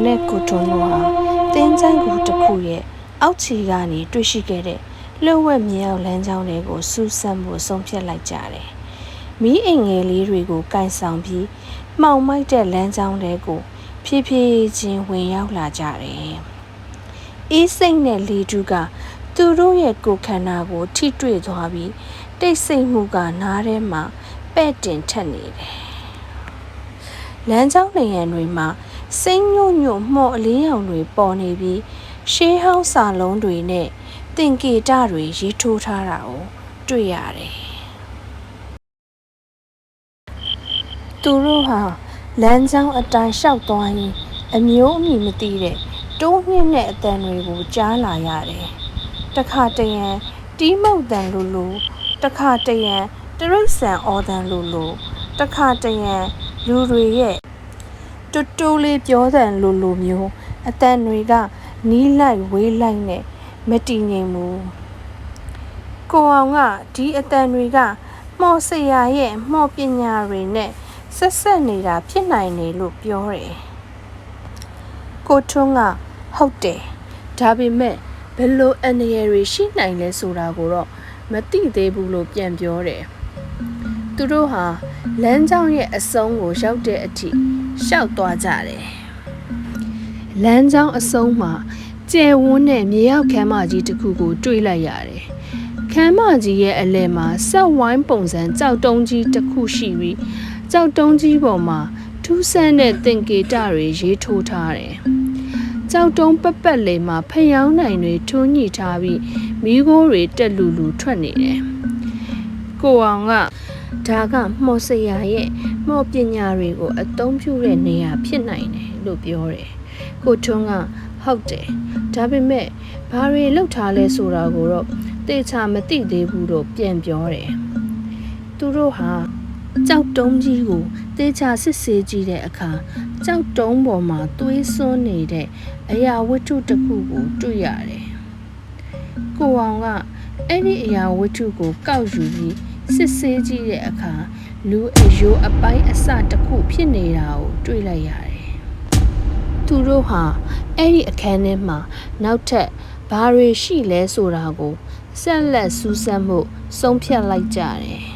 နဲ့ကိုထွန်းတို့ဟာတင်းချိုင်းကူတစ်ခုရဲ့အောက်ခြေကနေတွေ့ရှိခဲ့တဲ့လှုပ်ဝက်မြေအောက်လမ်းကြောင်းတွေကိုစူးစမ်းဖို့ဆုံးဖြတ်လိုက်ကြတယ်။မီးအိမ်ငယ်လေးတွေကိုကင်ဆောင်ပြီးမှောင်မိုက်တဲ့လမ်းကြောင်းတွေကိုဖြည်းဖြည်းချင်းဝင်ရောက်လာကြတယ်။အေးစိတ်နဲ့လေတူးကသူတို့ရဲ့ကိုယ်ခန္ဓာကိုထိတွေ့သွားပြီးတိတ်ဆိတ်မှုကနားထဲမှာပဲ့တင်ထက်နေတယ်။လမ်းကြောင်းနေရန်တွေမှာစိမ့်ညွညွမှော့အလေးရောင်တွေပေါ်နေပြီးရှေးဟောင်းစာလုံးတွေနဲ့သင်္ကေတတွေရေးထိုးထားတာကိုတွေ့ရတယ်။သူတို့ဟာလမ်းကြောင်းအတိုင်းလျှောက်သွားရင်အမျိုးအမည်မသိတဲ့တိုးမြင့်တဲ့အတန်တွေကိုကြားလာရတယ်။တခါတရံတီးမှုတ်တန်လိုတခါတရံတရိတ်ဆန်အော်တန်လိုတခါတရံလူတွေရဲ့တူလေးပြောတန်လိုမျိုးအတန်တွေကနီးလိုက်ဝေးလိုက်နဲ့မတည်ငြိမ်ဘူးကိုအောင်ကဒီအတန်တွေကမော်ဆရာရဲ့မော်ပညာတွေနဲ့ဆက်နေတာဖြစ်နိုင်တယ်လို့ပြောတယ်ကိုထွန်းကဟုတ်တယ်ဒါပေမဲ့ဘယ်လိုအန္တရာယ်တွေရှိနိုင်လဲဆိုတာကိုတော့မသိသေးဘူးလို့ပြန်ပြောတယ်သူတို့ဟာလမ်းကြောင်းရဲ့အဆုံးကိုရောက်တဲ့အထိရှောက်သွားကြတယ်လမ်းကြောင်းအဆုံးမှာကျယ်ဝန်းတဲ့မြေရောက်ခမ်းမကြီးတစ်ခုကိုတွေ့လိုက်ရတယ်ခမ်းမကြီးရဲ့အလယ်မှာဆက်ဝိုင်းပုံစံကြောက်တုံးကြီးတစ်ခုရှိပြီးကြောက်တုံးကြီးပေါ်မှာထူးဆန်းတဲ့သင်္ကေတတွေရေးထိုးထားတယ်ကြောက်တုံးပတ်လေမှာဖျောင်းနိုင်တွေထွန်းညှိထားပြီးမီးခိုးတွေတက်လူထွက်နေတယ်ကိုအောင်ကဒါကမော်ဆရာရဲ့မော်ပညာတွေကိုအသုံးပြုတဲ့နေရာဖြစ်နိုင်တယ်လို့ပြောတယ်ကိုထွန်းကဟုတ်တယ်ဒါပေမဲ့ဘာတွေလောက်ထားလဲဆိုတာကိုတော့သေချာမသိသေးဘူးလို့ပြန်ပြောတယ်သူတို့ဟာကြောက်တုံးကြီးကိုသေချာစစ်ဆေးကြည့်တဲ့အခါကြောက်တုံးပေါ်မှာသွေးစွန်းနေတဲ့အရာဝတ္ထုတစ်ခုကိုတွေ့ရတယ်ကိုအောင်ကအဲ့ဒီအရာဝတ္ထုကိုကောက်ယူပြီးစစ်ဆေးကြည့်တဲ့အခါလူအယိုးအပိုင်းအစတစ်ခုဖြစ်နေတာကိုတွေ့လိုက်ရတယ်သူတို့ဟာအဲ့ဒီအခန်းထဲမှာနောက်ထပ်ဘာတွေရှိလဲဆိုတာကိုဆက်လက်စူးစမ်းမှုဆုံးဖြတ်လိုက်ကြတယ်